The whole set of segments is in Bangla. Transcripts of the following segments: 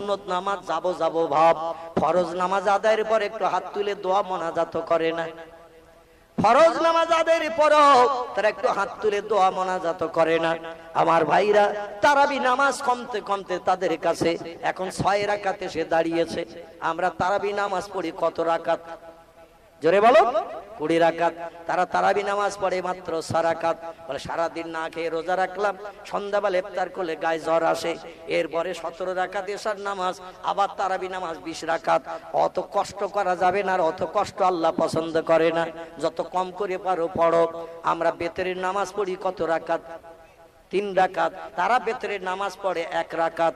সুন্নত নামাজ যাবো যাবো ভাব, ফরজ নামাজ আদায়ের পর একটু হাত তুলে দোয়া মোনাজাত করে না। ফরজ নামাজ আদায়ের পরও তারা একটু হাত তুলে দোয়া মোনাজাত করে না। আমার ভাইরা, তারাবি নামাজ কমতে কমতে তাদের কাছে এখন 6 রাকাত এসে দাঁড়িয়েছে। আমরা তারাবি নামাজ পড়ি কত রাকাত? জোরে বলো। 20 রাকাত। তারা তারাবি নামাজ পড়ে মাত্র 6 রাকাত। বলে সারাদিন না খেয়ে রোজা রাখলাম, সন্ধ্যাবেলা ইফতার করলে গায়ে জ্বর আসে, এরপরে 17 রাকাত এশার নামাজ, আবার তারাবি নামাজ 20 রাকাত। অত কষ্ট করা যাবে না, আর অত কষ্ট আল্লাহ পছন্দ করে না। যত কম করে পারো পড়ো। আমরা বেতরের নামাজ পড়ি কত রাকাত? 3 রাকাত। তারা বেতরের নামাজ পড়ে 1 রাকাত।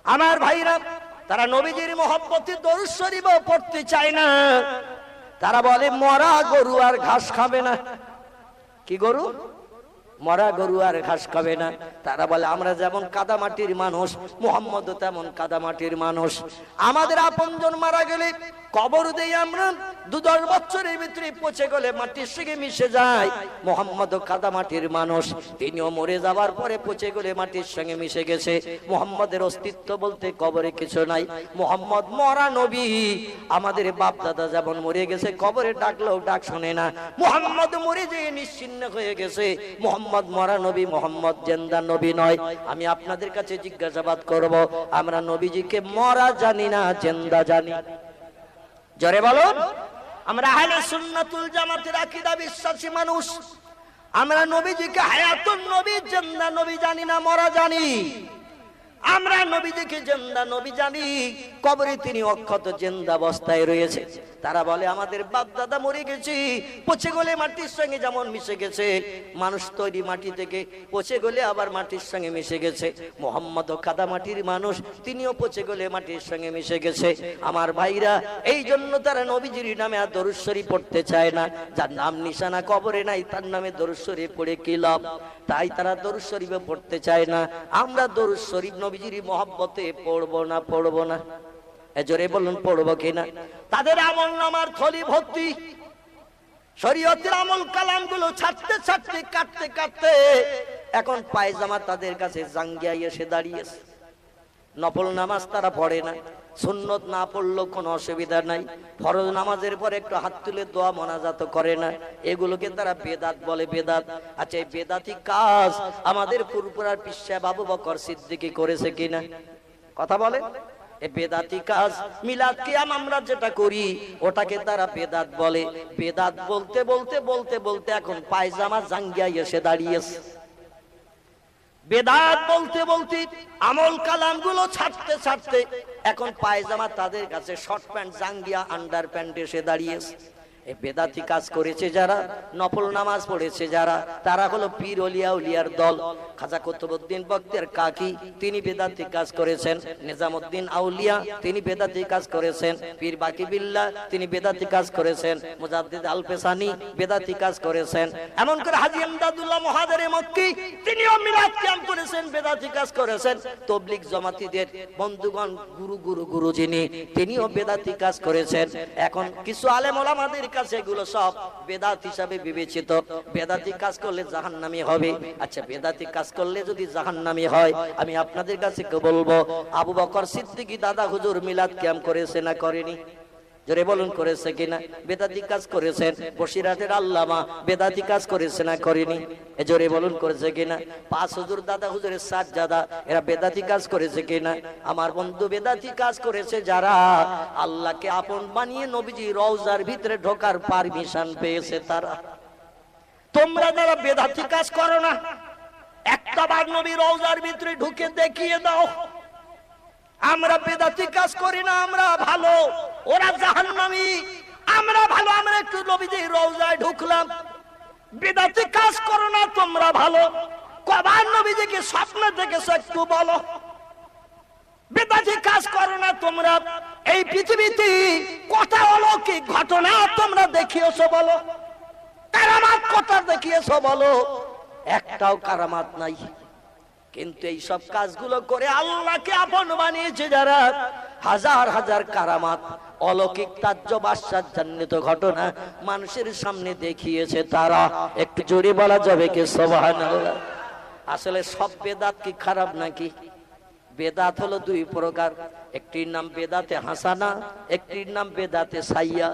আমার ভাইরা, তারা নবীজির মহব্বতে দরুদ শরীফও পড়তে চায় না। তারা বলে মরা গরু আর ঘাস খাবে না। কি গরু? মরা গরু আর ঘাস খাবে না। তারা বলে আমরা যেমন কাদামাটির মানুষ, মুহাম্মদও তেমন কাদামাটির মানুষ। আমাদের আপনজন মারা গেলে কবর দেই আমরা, 2-10 বছরের ভিতরে পচে গেলে মাটির সঙ্গে মিশে যায়। মুহাম্মদও কাদামাটির মানুষ, তিনিও মরে যাবার পরে পচে গেলে মাটির সঙ্গে মিশে গেছে। মুহাম্মদের অস্তিত্ব বলতে কবরে কিছু নাই। মুহাম্মদ মরা নবী। আমাদের বাপ দাদা যেমন মরে গেছে, কবরে ডাকলেও ডাক শোনে না। মুহাম্মদ মরে যেয়ে নিশ্চিহ্ন হয়ে গেছে। মুহাম্মদ মরা নবী, মুহাম্মদ জিন্দা নবী নয়। আমি আপনাদের কাছে জিজ্ঞাসাবাদ করব, আমরা নবীজিকে মরা জানি না জিন্দা জানি? জোরে বলুন। আমরা আহলে সুন্নাতুল জামাতের আকীদা বিশ্বাসী মানুষ। আমরা নবীজিকে হায়াতুন নবী, জিন্দা নবী জানি না মরা জানি? আমরা নবীজিকে জিন্দা নবী জানি, কবরে তিনি অক্ষত জিন্দা অবস্থায় রয়েছে। তারা বলে আমাদের বাপ দাদা মরে গেছে, পচে গলে মাটির সঙ্গে যেমন মিশে গেছে। মানুষ তৈরি মাটি থেকে পচে গলে আবার মাটির সঙ্গে মিশে গেছে। মুহাম্মদও কাদা মাটির মানুষ, তিনিও পচে গলে মাটির সঙ্গে মিশে গেছে। আমার ভাইরা, এই জন্য তারা নবীজির নামে আর দরুদ শরীফ পড়তে চায় না। যার নাম নিশানা কবরে নাই, তার নামে দরুদ শরীফ পড়ে কি লাভ? তাই তারা দরুদ শরীফে পড়তে চায় না। আমরা দরুদ শরীফ নবীজির মহব্বতে পড়বো না, পড়বো না। জোরে বলুন, পড়বো কিনা? তাদের আমল নামার থলি ভর্তি, শরীয়তের আমল কালাম গুলো ছাড়তে ছাড়তে, কাটতে কাটতে এখন পায়জামা তাদের কাছে জাঙ্গিয়া এসে দাঁড়িয়েছে। নফল নামাজ তারা পড়ে না, সুন্নত না পড়লেও কোনো অসুবিধা নাই। ফরজ নামাজের পর একটু হাত তুলে দোয়া মোনাজাত করে না। এগুলোকে তারা বেদাত বলে, বেদাত। আচ্ছা, এই বেদাতি কাজ আমাদের ফুরফুরার পীর সাহেব আবু বকর সিদ্দিকী করেছে কিনা? কথা বলে। এই বেদাতি কাজ মিলাদ কিয়াম আমরা যেটা করি, ওটাকে তারা বেদাত বলে। বেদাত বলতে বলতে বলতে বলতে এখন পায়জামা জাঙ্গিয়া এসে দাঁড়িয়েছে। বেদাত বলতে বলতে, আমল কালাম গুলো ছাড়তে ছাড়তে এখন পায়জামা তাদের কাছে শর্ট প্যান্ট, জাঙ্গিয়া, আন্ডার প্যান্ট এসে দাঁড়িয়েছে। এই বেদাতি কাজ করেছে যারা, নফল নামাজ পড়েছে যারা, তারা হলো পীর ওলিয়া উলিয়ার দল। খাজা কুতুবউদ্দিন বখতিয়ার কাকি, তিনি বেদাতি কাজ করেছেন। নিজামউদ্দিন আউলিয়া, তিনি বেদাতি কাজ করেছেন। পীর বাকি বিল্লাহ, তিনি বেদাতি কাজ করেছেন। মুজাদ্দিদ আল পেসানি বেদাতি কাজ করেছেন। এমন করে হাজী ইমদাদুল্লাহ মুহাজিরে মক্কি, তিনিও মিলাদ কিয়াম করেছেন, বেদাতি কাজ করেছেন। তাবলীগ জামাতীদের বন্ধুগণ, গুরু যিনি, তিনিও বেদাতি কাজ করেছেন। এখন কিছু আলেম ওলামাদের কাছে এগুলো সব বেদাত হিসাবে বিবেচিত। বেদাতি কাজ করলে জাহান্নামী হবে। আচ্ছা, বেদাতি কাজ করলে যদি জাহান্নামী হয়, আমি আপনাদের কাছে বলবো, আবু বকর সিদ্দিকী দাদা হুজুর মিলাদ কিয়াম করেছে না করেনি? জোরে বলুন, করেছে কিনা? বেদাতি কাজ করেছেন। বসিরহাটের আল্লামা বেদাতি কাজ করেছে না করেনি? জোরে বলুন, করেছে কিনা? 5 হুজুর দাদা হুজুরের সাজ্জাদা, এরা বেদাতি কাজ করেছে কিনা? আমার বন্ধু, বেদাতি কাজ করেছে যারা আল্লাহকে আপন বানিয়ে নবীজি রওজার ভিতরে ঢোকার পারমিশন পেয়েছে তারা। তোমরা যারা বেদাতি কাজ করো না, একটা বার নবী রওজার ভিতরে ঢুকে দেখিয়ে দাও। আমরা বেদাতি কাজ করি না, আমরা ভালো, ওরা জাহান্নামী। আমরা ভালো, আমরা একটু নবীজির রওজায় ঢুকলাম। বেদাতি কাজ করো না, তোমরা ভালো। কবার নবীজিকে স্বপ্নে দেখেছো একটু বলো? বেদাতি কাজ করো না তোমরা। এই পৃথিবীতে কত অলৌকিক ঘটনা তোমরা দেখিয়েছো বলো? কারামাত কত দেখিয়েছো বলো? একটাও কারামাত নাই। কিন্তু এই সব কাজগুলো করে আল্লাহকে আপন বানিয়েছে যারা, হাজার হাজার কারামাত, অলৌকিক তাজ্জব, আশ্চর্যান্বিত ঘটনা মানুষের সামনে দেখিয়েছে তারা। একটু জোরে বলা যাবে কি সুবহানাল্লাহ? আসলে সব বেদাত কি খারাপ নাকি? বেদাত হলো দুই প্রকার, একটির নাম বেদাতে হাসানা, একটির নাম বেদাতে সাইয়া।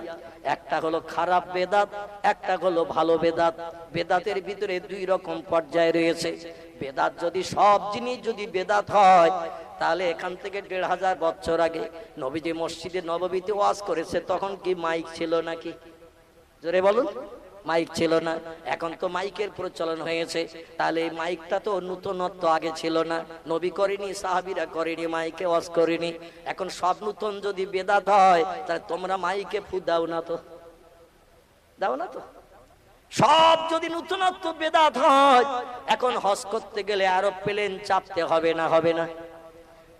একটা হলো খারাপ বেদাত, একটা হলো ভালো বেদাত। বেদাতের ভিতরে দুই রকম পর্যায় রয়েছে। বেদাত যদি সব জিনিস যদি বেদাত হয়, তাহলে এখান থেকে ১৫০০ বছর আগে নবীজি মসজিদে নববীতে ওয়াজ করেছে, তখন কি মাইক ছিল নাকি? জোরে বলুন, মাইক ছিল না। এখন তো মাইকের প্রচলন হয়েছে, তাহলে এই মাইকটা তো নূতনত্ব আগে ছিল না। নবী করেনি, সাহাবীরা করেনি, মাইকে ওয়াজ করেনি। এখন সব নূতন যদি বেদাত হয়, তাহলে তোমরা মাইকে ফু দাও না তো, দাও না তো। সব যদি নূতনত্ব বেদাত হয়, এখন হজ করতে গেলে আরো প্লেন চাপতে হবে না? হবে না?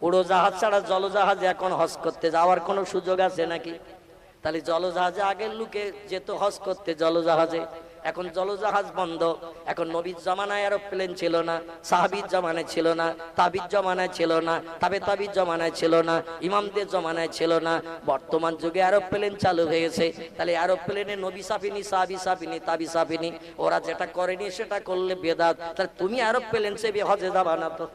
উড়োজাহাজ ছাড়া জলজাহাজে এখন হজ করতে যাওয়ার কোনো সুযোগ আছে নাকি? তাহলে জলজাহাজে আগের লোকে যেত হজ করতে জলজাহাজে, এখন জলজাহাজ বন্ধ। এখন নবীর জামানায় এরোপ্লেন ছিল না, সাহাবীর জামানায় ছিল না, তাবির জামানায় ছিল না, তাবির জামানায় ছিল না, ইমামদের জামানায় ছিল না। বর্তমান যুগে এরোপ্লেন চালু হয়েছে। তাহলে এরোপ্লেনে নবী সাফিনি, সাহাবী সাফিনি, তাবি সাফিনি, ওরা যেটা করেনি সেটা করলে বেদাত। তাহলে তুমি এরোপ্লেন চেপে হজে যাবা না তো?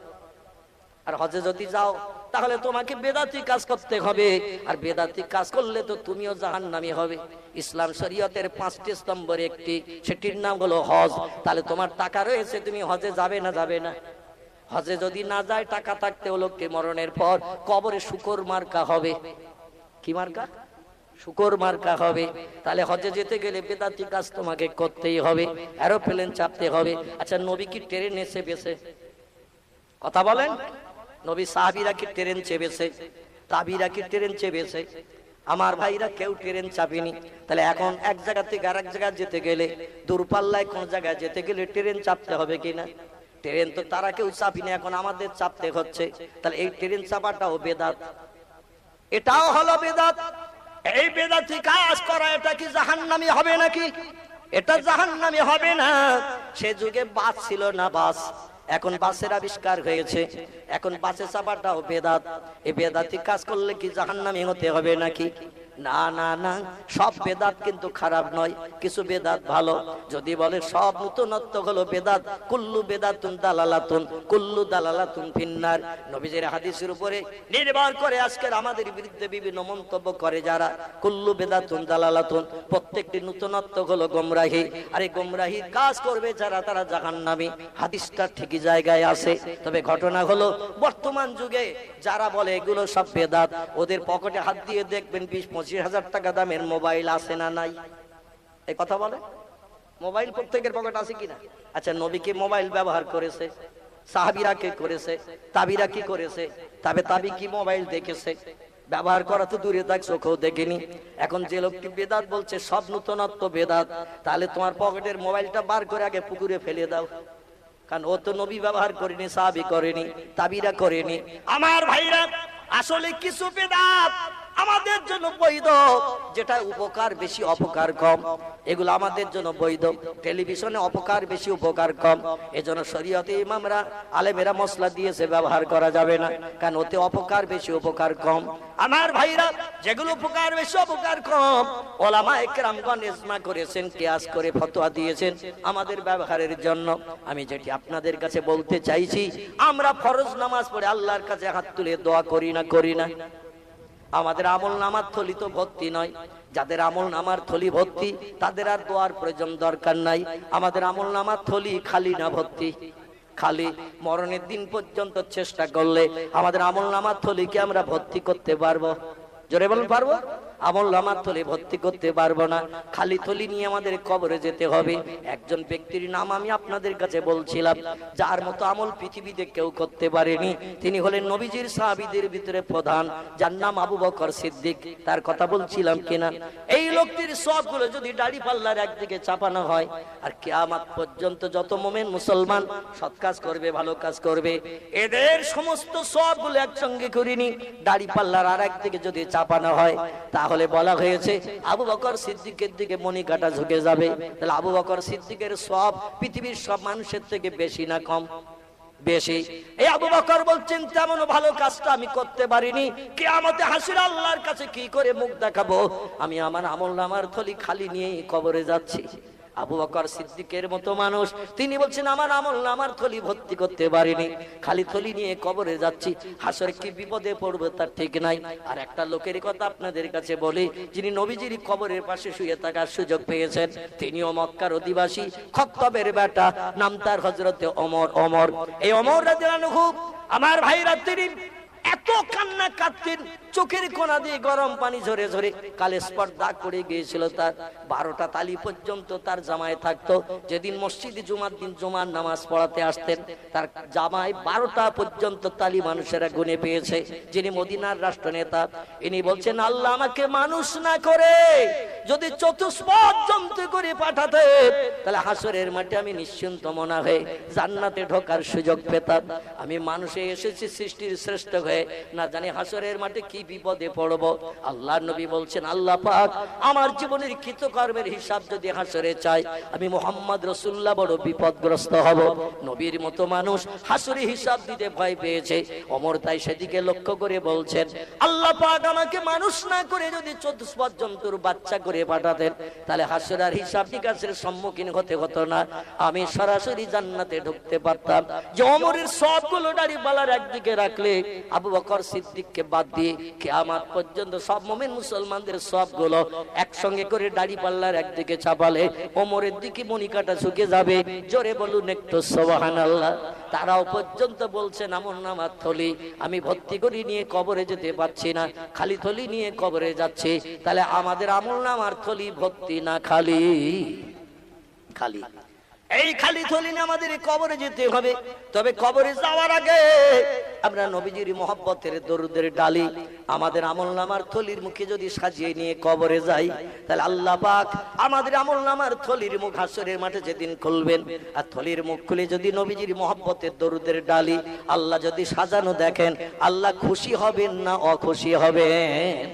আর হজে যদি যাও, তাহলে তোমাকে বেদাতি কাজ করতে হবে, আর বেদাতি কাজ করলে তো তুমিও জাহান্নামী হবে। ইসলাম শরীয়তের 5টি স্তম্ভের একটি, সেটির নাম হলো হজ। তাহলে তোমার টাকা রয়েছে, তুমি হজে যাবে না? যাবে না? হজে যদি না যায়, টাকা থাকতেও লোককে মরণের পর কবরে শুকর মার্কা হবে। কি মার্কা? শুকর মার্কা হবে। তাহলে হজে যেতে গেলে বেদাতি কাজ তোমাকে করতেই হবে, এরোপ্লেন চাপতে হবে। আচ্ছা, নবী কি ট্রেনে চেপেছে? কথা বলেন। নবী সাহাবীরা কি ট্রেন চেপেছে? তাবিরা কি ট্রেন চেপেছে? আমার ভাইরা কেউ ট্রেন চাপেনি। তাহলে এখন এক জায়গা থেকে আরেক জায়গায় যেতে গেলে, দূরপাল্লায় কোন জায়গায় যেতে গেলে ট্রেন চাপতে হবে কিনা? ট্রেন তো তারা কেউ চাপিনি, এখন আমাদের চাপতে হচ্ছে। তাহলে এই ট্রেন চাপাটাও বেদাত, এটাও হলো বেদাত। এই বেদাতি কাজ করা, এটা কি জাহান্নামী হবে নাকি? এটা জাহান্নামী হবে না। সে যুগে বাস ছিল না, বাস। এখন বাসের আবিষ্কার হয়েছে, এখন বাসে চাপাটাও বেদাত। এই বেদাতি কাজ করলে কি জাহান্নামী হতে হবে নাকি? না না না, সব বেদাত কিন্তু খারাপ নয়, কিছু বেদাত ভালো। যদি বলে সব নূতনত্ব হলো বেদাত, কুল্লু বেদাতুন দালালাতুন, কুল্লু দালালাতুন ফিন্নার। নবীজির হাদিসের উপরে নির্ভর করে আজকের আমাদের বিরুদ্ধে বিভিন্ন মন্তব্য করে যারা, কুল্লু বেদাতুন দালালাতুন, প্রত্যেকটি নূতনত্ব হলো গোমরাহি। আর এই গোমরাহির কাজ করবে যারা, তারা জাহান্নামী। হাদিসটা ঠিকই জায়গায় আছে। তবে ঘটনা হলো, বর্তমান যুগে যারা বলে এগুলো সব বেদাত, ওদের পকেটে হাত দিয়ে দেখবেন 20-25 হাজার টাকা দামের মোবাইল আছে না নাই? এই কথা বলে। মোবাইল প্রত্যেকের পকেট আছে কিনা? আচ্ছা, নবী কি মোবাইল ব্যবহার করেছে? সাহাবীরা কি করেছে? তাবিরা কি করেছে? তাবি কি মোবাইল দেখেছে? ব্যবহার করা তো দূরে থাক, চোখেও দেখেনি। এখন যে লোকটি বেদাত বলছে সব নূতনত্ব বেদাত, তাহলে তোমার পকেটের মোবাইলটা বার করে আগে পুকুরে ফেলে দাও। কারণ ও তো নবী ব্যবহার করেনি, সাহাবী করেনি, তাবিরা করেনি। আমার ভাইরা, আসলে কিছু বেদাত আমাদের জন্য বৈধ, যেটা উপকার বেশি অপকার কম, এগুলো আমাদের জন্য বৈধ। টেলিভিশনে অপকার বেশি উপকার কম, এজন্য শরীয়তে ইমামরা আলেমেরা মসলা দিয়েছে ব্যবহার করা যাবে না, কারণ ওতে অপকার বেশি উপকার কম। আমার ভাইরা, যেগুলো উপকার বেশি অপকার কম, ওলামায়ে কেরামগণ ইজমা করেছেন, কিয়াস করে ফতোয়া দিয়েছেন আমাদের ব্যবহারের জন্য। আমি যেটি আপনাদের কাছে বলতে চাইছি, আমরা ফরজ নামাজ পড়ে আল্লাহর কাছে হাত তুলে দোয়া করি না? করি না? আমাদের আমল নামার থলি তো ভর্তি নয়। যাদের আমল নামার থলি ভর্তি, তাদের আর দোয়ার প্রয়োজন দরকার নাই। আমাদের আমল নামার থলি খালি না ভর্তি? খালি। মরণের দিন পর্যন্ত চেষ্টা করলে আমাদের আমল নামার থলিকে আমরা ভর্তি করতে পারবো? জোরে বলুন, পারবো? আমল নামার থলি ভর্তি করতে পারবো না। খালি থলি নিয়ে আমাদের কবরে যেতে হবে। একজন ব্যক্তির নাম আমি আপনাদের কাছে বলছিলাম, যার মতো আমল পৃথিবীতে কেউ করতে পারেনি। তিনি হলেন নবীজির সাহাবীদের ভিতরে প্রধান, যার নাম আবু বকর সিদ্দিক। তার কথা বলছিলাম কিনা? এই লোকটির সবগুলো যদি দাড়ি পাল্লার একদিকে চাপানো হয়, আর কিয়ামত পর্যন্ত যত মুমিন মুসলমান সৎ কাজ করবে, ভালো কাজ করবে, এদের সমস্ত সবগুলো একসঙ্গে করিনি, দাড়ি পাল্লার আর একদিকে যদি চাপানো হয়, তাহলে বলা হয়েছে আবু বকর সিদ্দিকের দিকে মনি কাটা ঝুঁকে যাবে। তাহলে আবু বকর সিদ্দিকের সব পৃথিবীর সব মানুষের থেকে বেশি না কম? বেশি। এই আবু বকর বলছেন, তেমন ভালো কাজটা আমি করতে পারিনি, কিয়ামতে হাসির আল্লাহর কাছে কি করে মুখ দেখাবো? আমি আমার আমল নামার থলি খালি নিয়ে কবরে যাচ্ছি। আবু বকর সিদ্দিকের মতো মানুষ, তিনি বলছেন আমার আমল নামার থলি ভর্তি করতে পারিনি, খালি থলি নিয়ে কবরে যাচ্ছি, হাসরে কি বিপদে পড়বে তার ঠিক নাই। আর একটা লোকের কথা আপনাদের কাছে বলি, যিনি নবীজির কবরের পাশে শুয়ে থাকার সুযোগ পেয়েছেন, তিনিও মক্কার অধিবাসী, খত্তবের বেটা, নাম তার হযরতে ওমর। ওমর, এই ওমর রাদিয়াল্লাহু আনহু আমার ভাইরা, তিনি এত কান্না কাঁদতেন, চোখের কোনা দিয়ে গরম পানি ঝরে ঝরে কালে স্পট দাগ পড়ে গিয়েছিল তার। 12টা তালি পর্যন্ত তার জামায় থাকতো। যেদিন মসজিদে জুমার দিন জুমার নামাজ পড়াতে আসতেন, তার জামায় 12টা পর্যন্ত তালি মানুষেরা গুনে পেয়েছে। যিনি মদিনার রাষ্ট্রনেতা, ইনি বলছেন আল্লাহ আমাকে মানুষ না করে যদি চতুষ্পদ জন্তু করে পাঠাতে, তাহলে হাসরের মাঠে আমি নিশ্চিন্ত মনে হয়ে জান্নাতে ঢোকার সুযোগ পেতাম। আমি মানুষে এসেছি সৃষ্টির শ্রেষ্ঠ হয়ে, না জানি হাসরের মাঠে কি বিপদে পড়ব। আল্লাহর নবী বলছেন আল্লাহ পাক আমার জীবনের কৃতকর্মের হিসাব যদি হাসরে চাই, আমি মুহাম্মদ রাসূলুল্লাহ বড় বিপদগ্রস্ত হব। নবীর মতো মানুষ হাসরে হিসাব দিতে ভয় পেয়েছে। ওমর তাই সেদিকে লক্ষ্য করে বলছেন আল্লাহ পাক আমাকে মানুষ না করে যদি চতুষ্পদ জন্তুর বাচ্চা করে পাঠাতেন, তাহলে হাসরের হিসাব নিকাশের সম্মুখীন হতে হতো না, আমি সরাসরি জান্নাতে ঢুকতে পারতাম। যে ওমরের সবগুলো দাড়ি বালার একদিকে রাখলে, আবু বকর সিদ্দিককে বাদ দিয়ে কিয়ামত পর্যন্ত সব মুমিন মুসলমানদের সবগুলো একসঙ্গে করে দাড়ি পাল্লার একদিকে চাপালে ওমরের দিকে মনিকাটা ঝুঁকে যাবে। জোরে বলুন একটু সুবহানাল্লাহ। তারাও পর্যন্ত বলছেন আমল নামার থলি আমি ভর্তি করে নিয়ে কবরে যেতে পারছি না, খালি থলি নিয়ে কবরে যাচ্ছে। তাহলে আমাদের আমল নামার থলি ভর্তি না খালি? খালি। এই খালি থলি নিয়ে আমাদের কবরে যেতে হবে। তবে কবরে যাওয়ার আগে আমরা নবীজির মহব্বতের দরুদের ডালি আমাদের আমলনামার থলির মুখে যদি সাজিয়ে নিয়ে কবরে যাই, তাহলে আল্লাহ পাক আমাদের আমলনামার থলির মুখ হাসরের মাঠে যেদিন খুলবেন, আর থলির মুখ খুলে যদি নবীজির মহব্বতের দরুদের ডালি আল্লাহ যদি সাজানো দেখেন, আল্লাহ খুশি হবেন না অখুশি হবেন?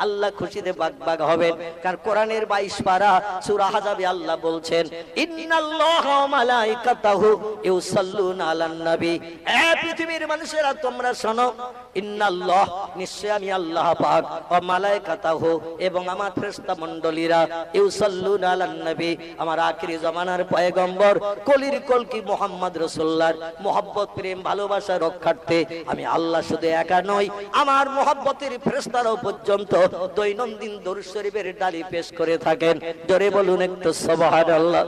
আল্লাহ খুশিতে বাগবাগ হবেন। কারণ কোরআনের 22 পারা সূরা আহজাবে আল্লাহ বলছেন ইন্নাল্লাহা ওয়া মালাইকাতাহু ইউসাল্লুনা আলান নবী। এ পৃথিবীর মানুষেরা তোমরা শোনো, ইন্নাল্লাহ নিশ্চয় আমি আল্লাহ পাক, ওয়া মালাইকাতাহু এবং আমার ফেরেশতা মণ্ডলীরা, ইউসাল্লুনা আলান নবী আমার আখিরি জামানার পয়গম্বর কলির কলকি মুহাম্মদ রাসূলুল্লাহর মহব্বত প্রেম ভালোবাসা রক্ষার্থে আমি আল্লাহ শুধু একা নই, আমার মহব্বতের ফেরেশতারাও পর্যন্ত দৈনন্দিন দরুদ শরীফের ডালি পেশ করে থাকেন। জোরে বলুন একটু সুবহানাল্লাহ।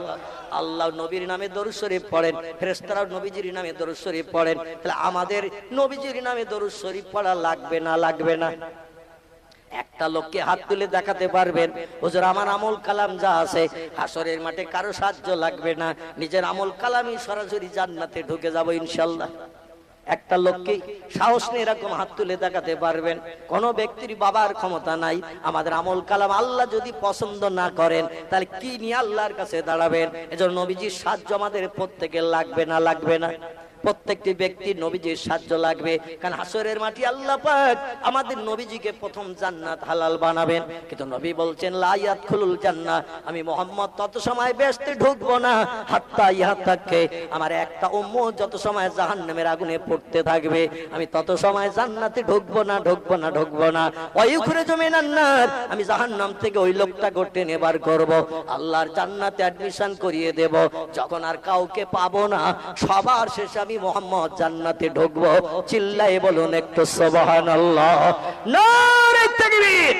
আল্লাহ নবীর নামে দরুদ শরীফ পড়েন, ফেরেশতারা নবীজির নামে দরুদ শরীফ পড়েন। তাহলে আমাদের নবীজির নামে দরুদ শরীফ পড়া লাগবে না লাগবে না? একটা লোককে হাত তুলে দেখাতে পারবেন হুজুর আমার আমল কালাম যা আছে হাসরের মাঠে কারো সাহায্য লাগবে না, নিজের আমল কালামই সরাসরি জান্নাতে ঢুকে যাব ইনশাআল্লাহ? একটা লোককে সাহস নিয়ে এরকম হাত তুলে দেখাতে পারবেন? কোন ব্যক্তির বাবার ক্ষমতা নাই। আমাদের আমল কালাম আল্লাহ যদি পছন্দ না করেন, তাহলে কি নিয়ে আল্লাহর কাছে দাঁড়াবেন? এজন্য নবীজির সাহায্য আমাদের প্রত্যেকের লাগবে না লাগবে না? প্রত্যেকটি ব্যক্তির নবীজির সাহায্য লাগবে। কারণ হাসরের মাটি আল্লাহ পাক আমাদের নবীজিকে প্রথম জান্নাত হালাল বানাবেন। কিন্তু নবী বলছেন লা ইয়াদখুলুল জান্নাহ, আমি মুহাম্মদ তত সময় বেহেশতে ঢুকবো না হাত্তা ইয়াতাকে আমার একটা উম্মত যত সময় জাহান্নামের আগুনে পড়তে থাকবে, আমি তত সময় জান্নাতে ঢুকবো না ঢুকবো না ঢুকবো না। ওয়ায়ুখরিজু মিনান নার, আমি জাহান্নাম থেকে ওই লোকটাকে টেনে বার করব, আল্লাহর জান্নাতে অ্যাডমিশন করিয়ে দেব। যখন আর কাউকে পাবো না, সবার শেষে আমি মুহাম্মদ জান্নাতে ঢুকবো। চিল্লায়ে বলুন একটু সুবহানাল্লাহ, নারে তাকবীর।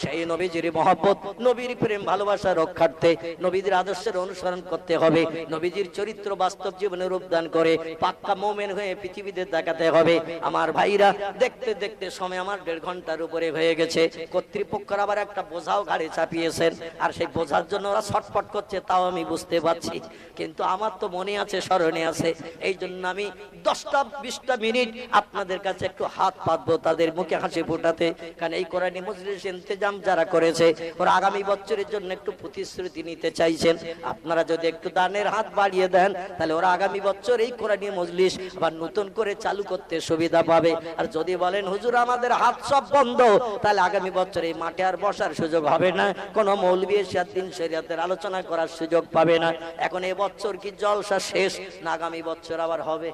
সেই নবীজির মহব্বত, নবীর প্রেম ভালোবাসা রক্ষার্থে নবীজির আদর্শের অনুসরণ করতে হবে। নবীজির চরিত্র বাস্তব জীবনে রূপদান করে পাক্কা মুমিন হয়ে পৃথিবীতে দেখাতে হবে। আমার ভাইরা, দেখতে দেখতে সময় আমার 1.5 ঘন্টার উপরে হয়ে গেছে। কর্তৃপক্ষরা আবার একটা বোঝাও ঘাড়ে চাপিয়েছেন, আর সেই বোঝার জন্য ওরা ছটফট করছে, তাও আমি বুঝতে পারছি। কিন্তু আমার তো মনে আছে, স্মরণে আছে, এই জন্য আমি 10-20টা মিনিট আপনাদের কাছে একটু হাত পাতবো তাদের মুখে হাসি ফোটাতে। কারণ এই কোরআনী মজলিস ইন্তেজাম যারা করেছে ওরা আগামী বছরের জন্য একটু প্রতিশ্রুতি নিতে চাইছেন। আপনারা যদি একটু দানের হাত বাড়িয়ে দেন, তাহলে ওরা আগামী বছর এই কোরআনী মজলিস আবার নতুন করে চালু করতে সুবিধা পাবে। আর যদি বলেন হুজুর আমাদের হাত সব বন্ধ, তাহলে আগামী বছর এই মাঠে আর বসার সুযোগ হবে না, কোনো মৌলবি এসে দিন শরিয়াতের আলোচনা করার সুযোগ পাবে না। এখন এই বছর কি জলসা শেষ, না আগামী বছর আবার হবে?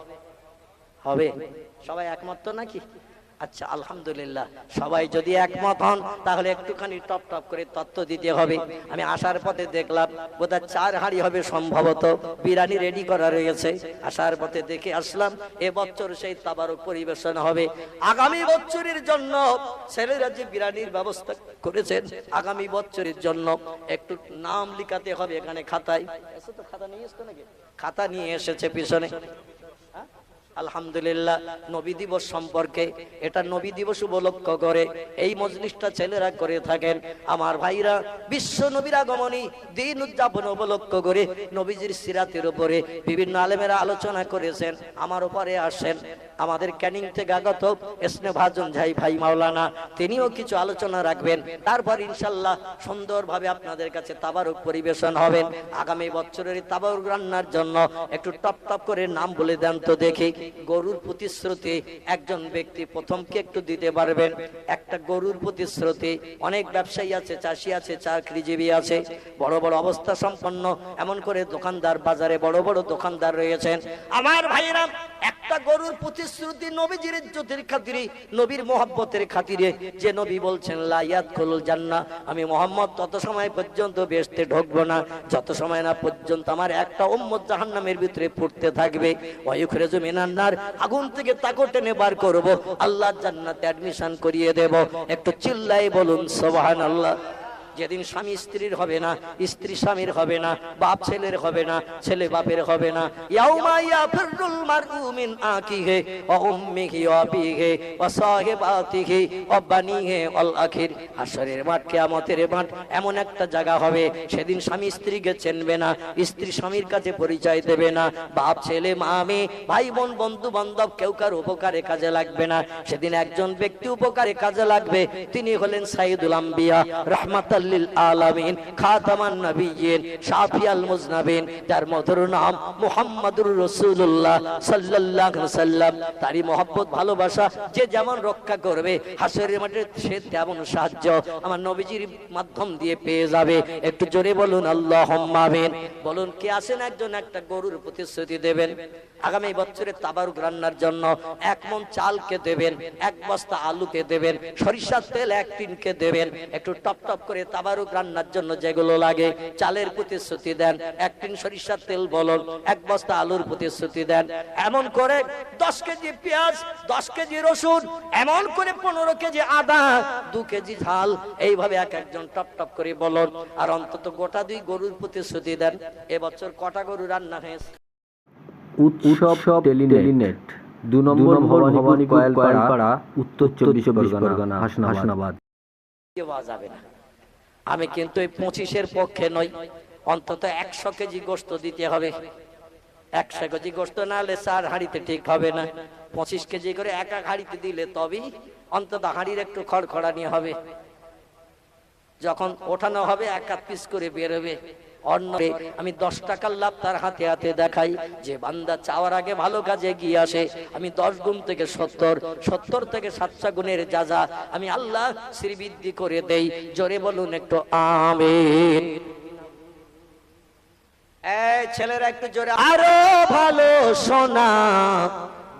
হবে? সবাই একমত নাকি? আচ্ছা, আলহামদুলিল্লাহ, সবাই যদি একমত হন তাহলে একটুখানি টপ টপ করে তত্ত্ব দিতে হবে। আমি আসার পথে দেখলাম বোধহয় 4 হাঁড়ি হবে সম্ভবত, বিরিয়ানি রেডি করা রয়েছে। আসার পথে দেখে আসলাম এবছর সেই তাবারক পরিবেশন হবে। আগামী বছরের জন্য ছেলেরা যে বিরিয়ানির ব্যবস্থা করেছেন, আগামী বছরের জন্য একটু নাম লিখাতে হবে এখানে খাতায়। তো খাতা নিয়ে এসছো নাকি? খাতা নিয়ে এসেছে পিছনে। আলহামদুলিল্লাহ, নবী দিবস সম্পর্কে, এটা নবী দিবস উপলক্ষ করে এই মজলিসটা ছেলেরা করে থাকেন। আমার ভাইরা বিশ্ব নবীর আগমনী দিন উদযাপন উপলক্ষ করে নবীজির সিরাতের উপরে বিভিন্ন আলেমেরা আলোচনা করেছেন। আমার উপরে আসেন আমাদের ক্যানিং থেকে আগত স্নেহভাজন ভাই মাওলানা, তিনিও কিছু আলোচনা রাখবেন। তারপর ইনশাল্লাহ সুন্দরভাবে আপনাদের কাছে তাবারক পরিবেশন হবেন। আগামী বছরের তাবারক রান্নার জন্য একটু টপ টপ করে নাম বলে দেন তো দেখি। গরুর প্রতিশ্রুতি একজন ব্যক্তি প্রথম কে একটু দিতে পারবেন? একটা গরুর প্রতিশ্রুতি। অনেক ব্যবসায়ী আছে, চাষি আছে, চাকরিজীবী আছে, বড় বড় অবস্থা সম্পন্ন, এমন করে দোকানদার, বাজারে বড় বড় দোকানদার রয়েছেন। আমার ভাইরা একটা গরুর প্রতিশ্রুতি নবীজির ইজ্জতের খাতিরে, নবীর মোহাব্বতের খাতিরে, যে নবী বলছেন লা ইয়াদখুলুল জান্নাহ, আমি মুহাম্মদ তত সময় পর্যন্ত বেহেশতে ঢুকবো না যত সময় না পর্যন্ত আমার একটা উম্মত জাহান্নামের ভিতরে পড়তে থাকবে। ওয়া ইউখরিজু মিনান নার, আগুন থেকে তাকে টেনে বার করব, আল্লাহর জান্নাতে অ্যাডমিশন করিয়ে দেব। একটু চিল্লাই বলুন সুবহানাল্লাহ। যেদিন স্বামী স্ত্রীর হবে না, স্ত্রী স্বামীর হবে না, বাপ ছেলের হবে না, ছেলে বাপের হবে না। ইয়াউমা ইয়াফিরুল মারউ মিন আকিহি ওয়া উম্মিহি ওয়া আবিহি ওয়া সাহিবাতিহি ওয়া বানিহি ওয়াল আখির। হাশরের মাঠ, কিয়ামতের মাঠ এমন একটা জায়গা হবে, সেদিন স্বামী স্ত্রীকে চিনবে না, স্ত্রী স্বামীর কাছে পরিচয় দেবে না, বাপ ছেলে মা মেয়ে ভাই বোন বন্ধু বান্ধব কেউ কার উপকারে কাজে লাগবে না। সেদিন একজন ব্যক্তি উপকারে কাজে লাগবে, তিনি হলেন সাইয়্যিদুল আম্বিয়া রাহমাতাল লিল আলামিন, খাতামান নবিয়্যিন, শাফিউল মুজনাবিন, যার মধুর নাম মুহাম্মাদুর রাসূলুল্লাহ সাল্লাল্লাহু আলাইহি ওয়াসাল্লাম। তারই মহব্বত ভালোবাসা যে যেমন রক্ষা করবে, হাসরের মাঠে সে তেমন সাহায্য আমার নবীজির মাধ্যম দিয়ে পেয়ে যাবে। একটু জোরে বলুন আল্লাহুম্মা আমিন। বলুন কে আছেন একজন একটা গরুর প্রতিশ্রুতি দেবেন? আগামী বছরে তাবারুক রান্নার জন্য 1 মণ চালকে দেবেন, 1 বস্তা আলুকে দেবেন, সরিষার তেল 1 টিনকে দেবেন। একটু টপ টপ করে তাবারুক রান্নার জন্য যেগুলো লাগে চালের প্রতিশ্রুতি দেন, 1 টিন সরিষার তেল বলুন, 1 বস্তা আলুর প্রতিশ্রুতি দেন। এমন করে 10 কেজি পেঁয়াজ, 10 কেজি রসুন, এমন করে 15 কেজি আদা, 2 কেজি ঝাল, এইভাবে এক একজন টপ টপ করে বলুন। আর অন্তত গোটা 2 গরুর প্রতিশ্রুতি দেন। এবছর কটা গরু রান্না হয়েছে? উৎসব টেলিনেট 2 নম্বর ভবানীপুর কয়েলপাড়া, উত্তর 24 পরগনা, হাসনাবাদ। যাবে না। আমি কিন্তু এই 25-এর পক্ষে নই। অন্তত 100 কেজি গোশত দিতে হবে। 100 কেজি গোশত না হলে 4 হাঁড়িতে ঠিক হবে না। 25 কেজি করে এক এক হাঁড়িতে দিলে তবেই অন্তত হাঁড়ির একটু খড়খড়ানি হবে। যখন ওঠানো হবে 1 পিস করে বেরোবে। অন্যরে আমি 10 টাকার লাভ তার হাতে হাতে দেখাই। যে বান্দা চাওয়ার আগে ভালো কাজে গিয়ে আসে, আমি 10 গুণ থেকে 70, 70 থেকে 700 গুণের যাজা আমি আল্লাহ শ্রীবৃদ্ধি করে দেই। জোরে বলুন একটু আমিন। এই ছেলেরা একটু জোরে। আরো ভালো সোনা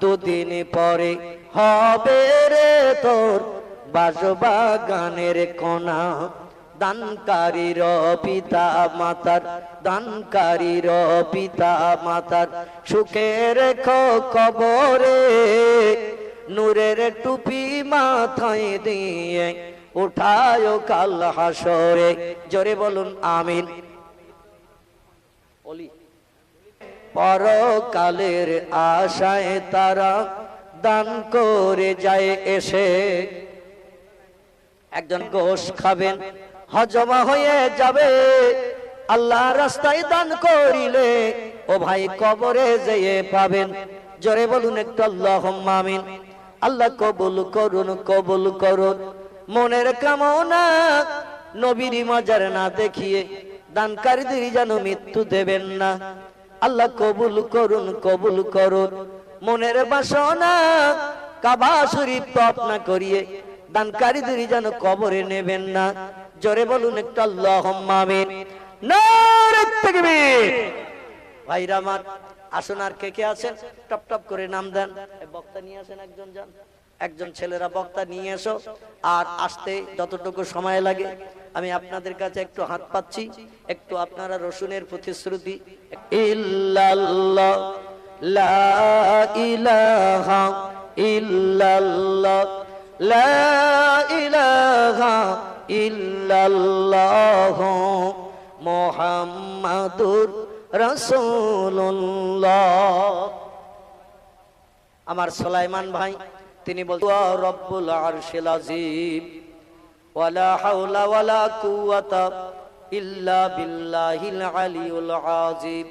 2 দিন পরে হবে রে তোর বাসবাগানের কোনা। দানকারীর পিতা মাতার, দানকারীর পিতা মাতার সুখে রেখো কবরে, নূরের টুপি মাথায় দিয়ে উঠায় কাল হাসরে। জোরে বলুন আমিন। পরকালের আশায় তারা দান করে যায় এসে। একজন গোশ খাবেন, হজমা হয়ে যাবে, আল্লাহ রাস্তায় দান করিলে ও ভাই কবরে যেয়ে পাবেন। জোরে বলুন একটু আল্লাহুম্মা আমিন। আল্লাহ কবুল করুন, কবুল করুন। মনের কামনা নবীর মাজার না দেখিয়ে দানকারীদের যেন মৃত্যু দেবেন না। আল্লাহ কবুল করুন, কবুল করুন। মনের বাসনা কাবা শরীফ তপ না করিয়ে দানকারীদের যেন কবরে নেবেন না। জোরে বলুন একটু আল্লাহুম্মা আমিন। নারে তাকবীর। ভাইরা আমার আসুন, আর কে কে আছেন টপ টপ করে নাম দেন। বক্তা নিয়ে আসেন একজন, যান একজন ছেলেরা বক্তা নিয়ে এসো, আর আসতে যতটুকু সময় লাগে আমি আপনাদের কাছে একটু হাত পাচ্ছি, একটু আপনারা রসুনের প্রতিশ্রুতি। ইল্লাল্লাহ লা ইলাহা ইল্লাল্লাহ লা ইলাহা ইল্লাল্লাহ মুহাম্মাদুর রাসূলুল্লাহ। আমার সুলাইমান ভাই তিনি বলতেন রব্বুল আরশিল আযীম ওয়ালা হাওলা ওয়ালা কুওয়াতা ইল্লা বিল্লাহিল আলিয়্যিল আযীম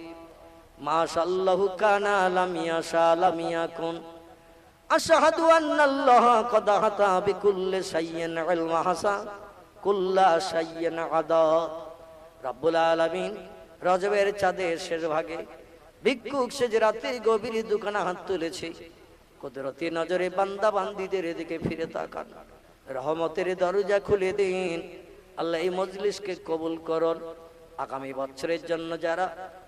মাশাআল্লাহু কানা লাম ইয়াশা লাম ইয়াকুন আশহাদু আন্নাল্লাহা ক্বাদ আতা বিকুল্লি শাইইন ইলমা হাসা কুল্লা শাইইন আদাদ। রব্বুল আলামিন রজবের চাঁদের শেষ ভাগে ভিক্ষুক সেজে রাতের গভীর দোকানে হাত তুলেছে। কুদরতি নজরে বান্দা বান্দীদের দিকে ফিরে তাকান, রহমতের দরজা খুলে দিন। আল্লাহ এই মজলিসকে কবুল করুন। আগামী বছরের জন্য যারা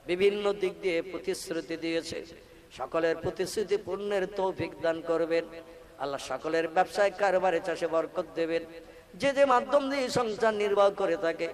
বিভিন্ন দিক দিয়ে প্রতিশ্রুতি দিয়েছে সকলের প্রতিশ্রুতি পূর্ণের তৌফিক দান করবেন। আল্লাহ সকলের ব্যবসায় কারবারে চাষে বরকত দেবেন। যে যে মাধ্যম দিয়ে সংসার নির্বাহ করে থাকে